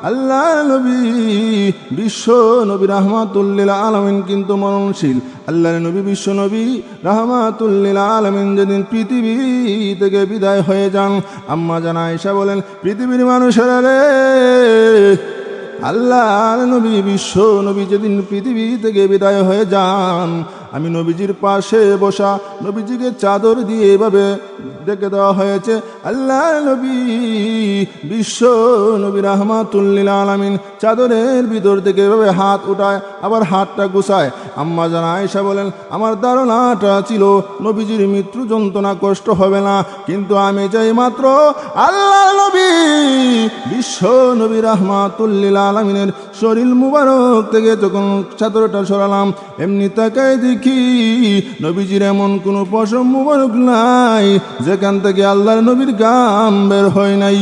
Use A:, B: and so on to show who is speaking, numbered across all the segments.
A: আল্লাহ নবী বিশ্ব নবী রাহমাতুল লিল আলামিন কিন্তু মরণশীল। আল্লাহ নবী বিশ্ব নবী রাহমাতুল লিল আলামিন যেদিন পৃথিবী থেকে বিদায় হয়ে যান, আম্মা জান আয়েশা বলেন, পৃথিবীর মানুষেরা রে, আল্লাহর নবী বিশ্ব নবী যেদিন পৃথিবী থেকে বিদায় হয়ে যান, আমি নবীজির পাশে বসা, নবীজিকে চাদর দিয়ে এভাবে ডেকে দেওয়া হয়েছে। আল্লাহর নবী বিশ্ব নবী রাহমাতুল লিল আলামিন চাদরের ভিতর থেকে এভাবে হাত উঠায়, আবার হাতটা গুছায়। আম্মা জান আয়েশা বলেন, আমার ধারণাটা ছিল নবীজির মৃত্যু যন্ত্রণা কষ্ট হবে না, কিন্তু আমি চাই মাত্র আল্লাহ নবী বিশ্ব নবী রাহমাতুল লিল আলামিনের শরীর মুবারক থেকে যখন চাদরটা সরালাম, এমনি তাকায় দেখি নবীজির এমন কোনো পশম মুবারক নাই যেখান থেকে আল্লাহর নবীর গাম বের হয় নাই।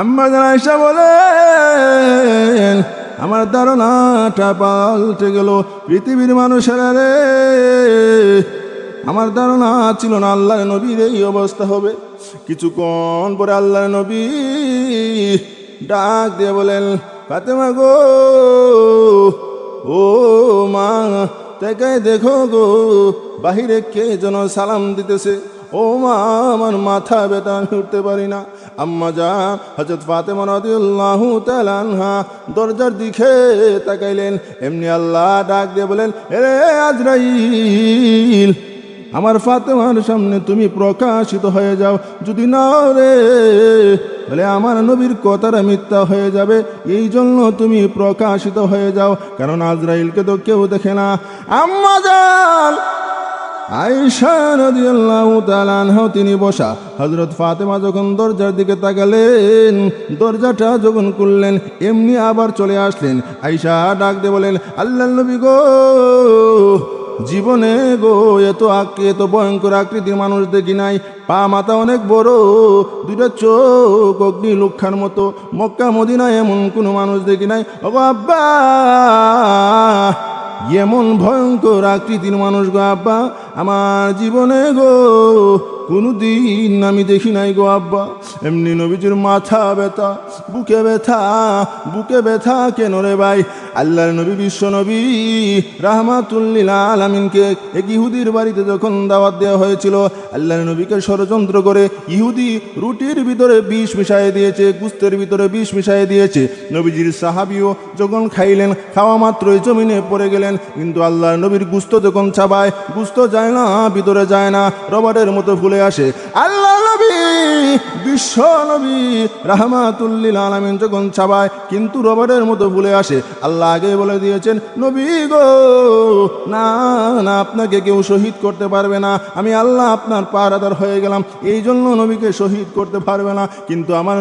A: আম্মা জান আয়েশা বলেন, আমার ধারণাটা পাল্টে গেল। পৃথিবীর মানুষেরা রে, আমার ধারণা ছিল না আল্লাহর নবীর এই অবস্থা হবে। কিছুক্ষণ পরে আল্লাহর নবী ডাক দিয়ে বলেন, ফাতেমা গো, ও মা, তাকায় দেখো গো, বাহিরে কে যেন সালাম দিতেছে। ও মা, আমার মাথা ব্যথা, আমি উঠতে পারি না। আম্মা জান হযরত ফাতেমা রাদিয়াল্লাহু তাআলা আনহা দরজার দিকে তাকাইলেন, এমনি আল্লাহ ডাক দিয়ে বলেন, এরে আজরাইল, আমার ফাতেমার সামনে তুমি প্রকাশিত হয়ে যাও। যদি না রে, বলে আমার নবীর কথাটা মিথ্যা হয়ে যাবে, এই জন্য তুমি প্রকাশিত হয়ে যাও, কারণ আজরাইলকে তো কেউ দেখে না। আম্মা জান আয়েশা রাদিয়াল্লাহু তাআলা আনহা তিনি বসা, হযরত ফাতেমা যখন দরজার দিকে তাকালেন, দরজাটা যখন খুললেন, এমনি আবার চলে আসলেন। আয়েশা ডাক দিয়ে বলেন, আল্লাহর নবী গো, জীবনে গো এত ভয়ঙ্কর আকৃতির মানুষ দেখি নাই। পা মাথা অনেক বড়, দুইটা চোখ অগ্নি লক্ষার মতো। মক্কা মদিনায় এমন কোনো মানুষ দেখি নাই। ও আব্বা, এমন ভয়ঙ্কর আকৃতির মানুষ গো আব্বা, আমার জীবনে গো কোনো দিন আমি দেখি নাই গো আব্বা। এমনি নবীজির মাথা ব্যথা, বুকে ব্যথা কেন রে ভাই? আল্লাহর নবী বিশ্ব নবী রাহমাতুল লিল আলামিনকে এক ইহুদির বাড়িতে যখন দাওয়াত দেওয়া হয়েছিল, আল্লাহর নবীকে ষড়যন্ত্র করে ইহুদি রুটির ভিতরে বিষ মিশিয়ে দিয়েছে, গুস্তের ভিতরে বিষ মিশিয়ে দিয়েছে। নবীজির সাহাবীও যখন খাইলেন, খাওয়া মাত্রই জমিনে পড়ে গেলেন। কিন্তু আল্লাহর নবীর গুস্ত যখন চাবায়, গুস্ত যায় না, ভিতরে যায় না, রবারের মতো ফুলে আসে। আল্লাহ নবী বিশ্ব নবী রাহমাতুল লিল আলামিন যখন চাবায়, কিন্তু রবারের মতো ফুলে আসে। আল্লাহ আগে বলে দিয়েছেন, নবী গো, না না, আপনাকে কেউ শহীদ করতে পারবে না, আমি আল্লাহ আপনার পাহারাদার হয়ে গেলাম, এই জন্য নবীকে শহীদ করতে পারবে না। কিন্তু আমার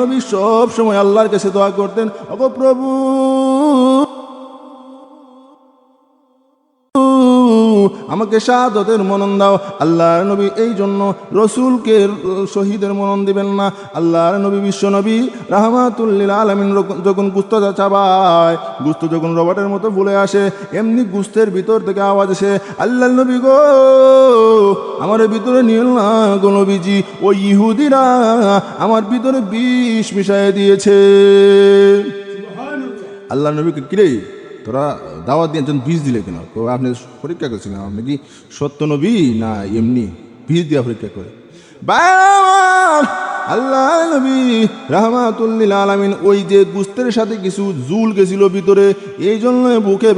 A: নবী সব সময় আল্লাহর কাছে দোয়া করতেন, ওগো প্রভু, আমাকে শাহাদাতের মনন দাও। আল্লাহর নবী এই জন্য রসুলকে শহীদের মনন দিবেন না। আল্লাহর নবী বিশ্ব নবী রাহমাতুল লিল আলামিন যখন গুস্তটা চাবায়, গুস্ত যখন রবারের মতো ফুলে আসে, এমনি গুস্তের ভিতর থেকে আওয়াজ আসে, আল্লাহর নবী গো, আমার ভিতরে নিয়ে না গো নবীজি, ওই ইহুদিরা আমার ভিতরে বিষ মিশিয়ে দিয়েছে। আল্লাহর নবীকে কিরে, তোরা দাওয়াত দিয়ে একজন বীজ দিলে কেন? তো আপনি পরীক্ষা করছিলেন, আপনি কি সত্য নবী না এমনি বীজ দিয়া পরীক্ষা করে? আল্লাহ নবী রাহমাতুল লিল আলামিন ওই যে গুস্তের সাথে কিছু জুল গেছিল ভিতরে, এই জন্য বুকে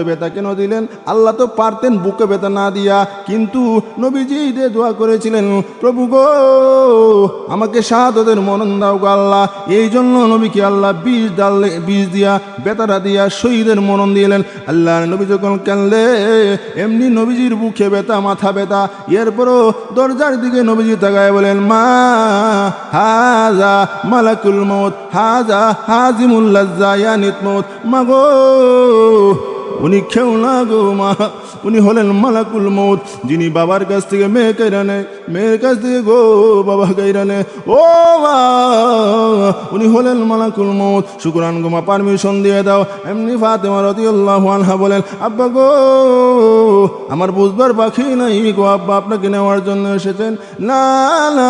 A: ব্যথা কেন দিলেন? আল্লাহ তো পারতেন বুকে ব্যথা না দিয়া, কিন্তু নবীজি যে দোয়া করেছিলেন, প্রভু গো, আমাকে শাহাদাতের মনন দাও গো আল্লাহ, এই জন্য নবীকে আল্লাহ বিষ দিয়া ব্যথাটা দিয়া শহীদের মনন দিলেন। আল্লাহ নবী যখন কাঁদলে, এমনি নবীজির বুকে ব্যথা, মাথা ব্যথা। এরপরও দরজার দিকে নবীজি তাকায় বলেন, মা হাজা মালাকুল মউত, হাজা হাজিমুল লাজ্জা ইয়ানিত মউত। মাগো, উনি কেউ না গো মা, উনি হলেন মালাকুল মউত, যিনি বাবার কাছ থেকে মেয়ে কাইরা নেয়, মেয়ের কাছ থেকে গো বাবা কাইরা নেয়। ও মা, উনি হলেন মালাকুল মউত। শুকরান গো মা, পারমিশন দিয়ে দাও। এমনি ফাতেমা রাদিয়াল্লাহু আনহা বলেন, আব্বা গো আমার বুঝবার বাকি নাই গো, আব্বা আপনাকে নেওয়ার জন্য এসেছেন। না না,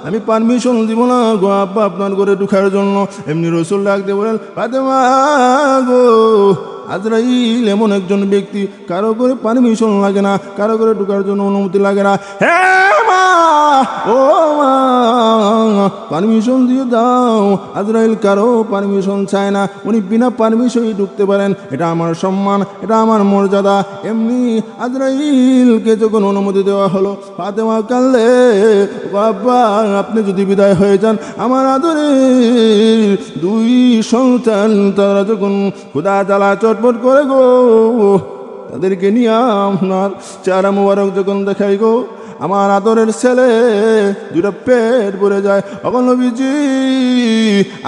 A: আমি পারমিশন দিব না গো আব্বা আপনার ঘরে ঢুকার জন্য। এমনি রসুল ডাক দিয়ে বলেন, ফাতেমা গো, আজরাইল এমন একজন ব্যক্তি, কারো করে পারমিশন লাগে না, কারো করে ঢুকার জন্য অনুমতি লাগে না। হ্যাঁ মা, ও মা, পারমিশন দিয়ে দাও। আজরাইল কারো পারমিশন চায় না, উনি বিনা পারমিশনই ঢুকতে পারেন। এটা আমার সম্মান, এটা আমার মর্যাদা। এমনি আজরাইলকে যখন অনুমতি দেওয়া হলো, ফাতেমা কাঁদলে, বাবা আপনি যদি বিদায় হয়ে যান, আমার আদরের দুই সন্তান তারা যখন ক্ষুধা জ্বালা চটপট করে গো, তাদেরকে নিয়ে আপনার চেহারা মুবারক যখন দেখাই গো, আমার আদরের ছেলে দুটা পেট ভরে যায়। এখন নবীজি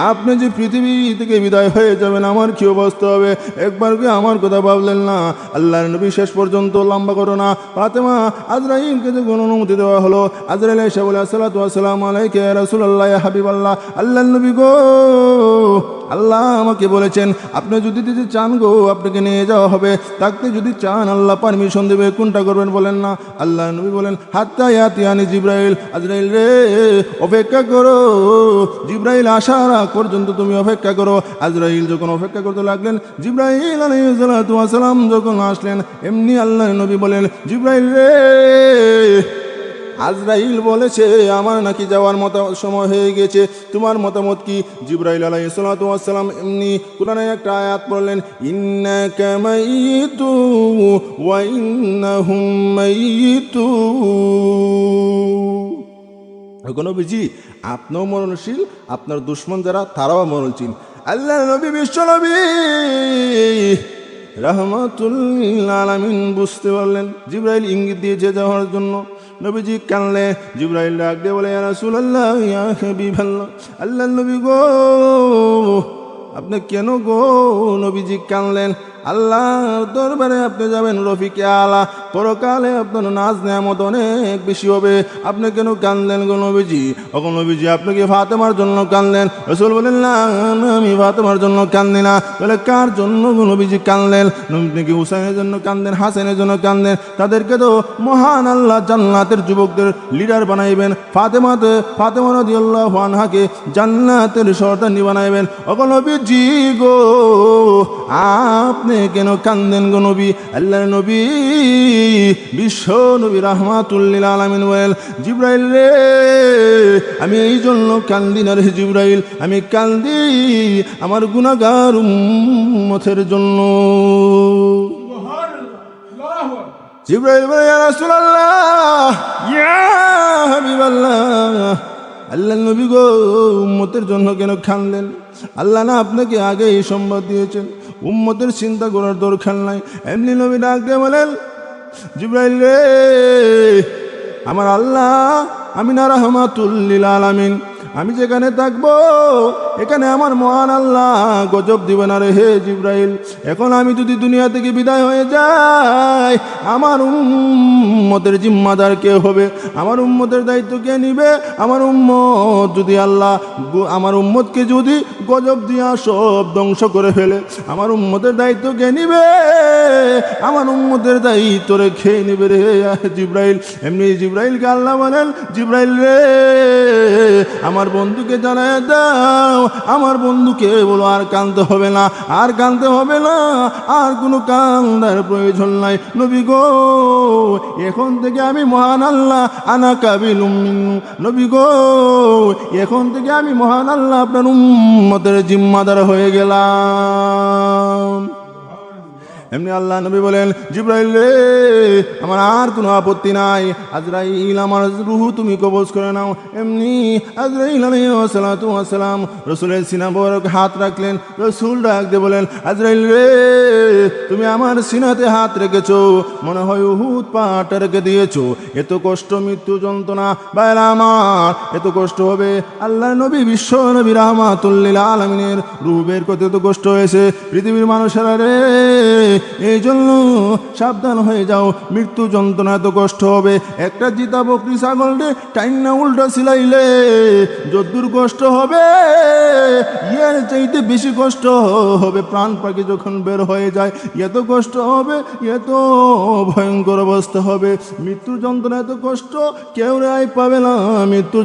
A: আপনি যে পৃথিবী থেকে বিদায় হয়ে যাবেন, আমার কি অবস্থা হবে? একবার কি আমার কথা ভাবলেন না? আল্লাহর নবী শেষ পর্যন্ত লম্বা করো না, ফাতেমা আজরাইলকে যখন অনুমতি দেওয়া হলো, আজরাইল এসে বলে, আসসালাতু ওয়াসসালামু আলাইকা ইয়া রাসূলুল্লাহ ইয়া হাবিবাল্লাহ। আল্লাহর নবী গো, আল্লাহ আমাকে বলেছেন আপনি যদি দিতে চান গো আপনাকে নিয়ে যাওয়া হবে, থাকতে যদি চান আল্লাহ পারমিশন দেবে, কোনটা করবেন বলেন না। আল্লাহ নবী বলেন, হাত্তা ইয়াতিয়ানি জিব্রাইল, আজরাইল রে অপেক্ষা করো, জিব্রাইল আসার আগ পর্যন্ত তুমি অপেক্ষা করো। আজরাইল যখন অপেক্ষা করতে লাগলেন, জিব্রাইল আলাইহিস সালাতু ওয়াস সালাম যখন আসলেন, এমনি আল্লাহ নবী বলেন, জিব্রাইল রে আজরাইল বলেছে আমার নাকি যাওয়ার মতো সময় হয়ে গেছে, তোমার মতামত কি? জিব্রাইল আলাইহিস সালাতু ওয়াস সালাম এমনি কোরআনে একটা আয়াত পড়লেন, ইন্নাকা মাইয়িতু ওয়া ইন্নাহুম মাইয়িতুন। নবীজি আপনিও মরণশীল, আপনার দুশ্মন যারা তারাও মরণশীল। আল্লাহ নবী বিশ্ব নবী রাহমাতুল লিল আলামিন বুঝতে পারলেন জিব্রাইল ইঙ্গিত দিয়েছে যাওয়ার জন্য। নবীজি কানলে, জিব্রাইল ডাক দিয়ে বলে, ইয়া রাসূলুল্লাহ ইয়া হাবিবাল্লাহ, আল্লাহর নবী গো আপনি কেন গো? নবীজি কানলেন, আল্লাহর দরবারে আপনি যাবেন রফিকে আলা, পরকালে আপনার নাজ নেয়ামত অনেক বেশি হবে, আপনি কেন কানলেন গো নবীজি? ওগো নবীজি আপনি কি ফাতেমার জন্য কানলেন? রাসূল বলেন, না আমি ফাতেমার জন্য কান্দি না। বলে কার জন্য গো নবীজি কানলেন? আপনি কি হুসাইনের জন্য কান্দেন, হাসানের জন্য কান্দেন? তাদেরকে তো মহান আল্লাহ জান্নাতের যুবকদের লিডার বানাইবেন, ফাতেমা রাদিয়াল্লাহু আনহাকে জান্নাতের সর্দারনি বানাইবেন। ওগো নবীজি গো আপনি কেন কান্দেন গো নবী? আল্লাহর নবী বিশ্ব নবী রাহমাতুল লিল আলামিন বলেন, জিব্রাইল রে আমি এই জন্য কান্দি না রে জিব্রাইল, আমি কান্দি আমার গুনাহগার উম্মতের জন্য। জিব্রাইল বলে, ইয়া রাসূলুল্লাহ ইয়া হাবিবাল্লাহ, আল্লাহর নবী গো উম্মতের জন্য কেন কান্দেন? আল্লাহ না আপনাকে আগে এই সংবাদ দিয়েছেন, উম্মতের চিন্তা করার দরকার নাই। এমনি নবী ডাক দিয়ে বলেন, জিব্রাইল রে আমার আল্লাহ আমি না রাহমাতুল লিল আলামিন, আমি যেখানে থাকবো এখানে আমার মহান আল্লাহ গজব দিবে না রে হে জিব্রাইল। এখন আমি যদি দুনিয়া থেকে বিদায় হয়ে যাই, আমার উম্মতের জিম্মাদার কে হবে? আমার উম্মতের দায়িত্ব কে নিবে? আমার উম্মত যদি আল্লাহ আমার উম্মতকে যদি গজব দিয়া সব ধ্বংস করে ফেলে, আমার উম্মতের দায়িত্ব কে নিবে? আমার উম্মতের দায়িত্ব রেখে নিবে রে জিব্রাইল। এমনি জিব্রাইলকে আল্লাহ বলেন, জিব্রাইল রে আমার বন্ধুকে জানায় দাও, আমার বন্ধুকে বলো আর কাঁদতে হবে না, আর কাঁদতে হবে না, আর কোনো কান্দার প্রয়োজন নাই। নবী গো এখন থেকে আমি মহান আল্লাহ আনা কাবিলুম মিন্নু, নবী গো এখন থেকে আমি মহান আল্লাহ আপনার উম্মতের জিম্মাদার হয়ে গেলাম। এমনি আল্লাহ নবী বলেন, জিবরাইল রে, আমার আর কোনো আপত্তি নাই, আজরাইল আমার রূহ তুমি কবজ করে নাও। এমনি আজরাইল আলাইহিস সালাতু ওয়াস সালাম রাসূলের সিনা মোবারকে হাত রাখলেন। রাসূল ডাক দিয়ে বলেন, আজরাইল রে, তুমি আমার সিনাতে হাত রেখেছো, মনে হয় উহুদ পাহাড়টা রেখে দিয়েছো। এত কষ্ট, মৃত্যু যন্ত্রণা বাইরে আমার এত কষ্ট হবে। আল্লাহ নবী, বিশ্ব নবী রাহমাতুল লিল আলামিনের রূহ বের করতে এত কষ্ট হয়েছে। পৃথিবীর মানুষেরা রে, এই জন্য সাবধান হয়ে যাও, মৃত্যু যন্ত্রণা এত কষ্ট হবে। একটা জিতা বকরি ছাগল রে টাইনা উল্টা সিলাইলে যদ্দুর কষ্ট হবে, এর চাইতে বেশি কষ্ট হবে প্রাণ পাখি যখন বের হয়ে যায়। এত কষ্ট হবে, এত ভয়ঙ্কর অবস্থা হবে। মৃত্যু যন্ত্রণা এত কষ্ট কেউ রেহাই পাবে না। মৃত্যু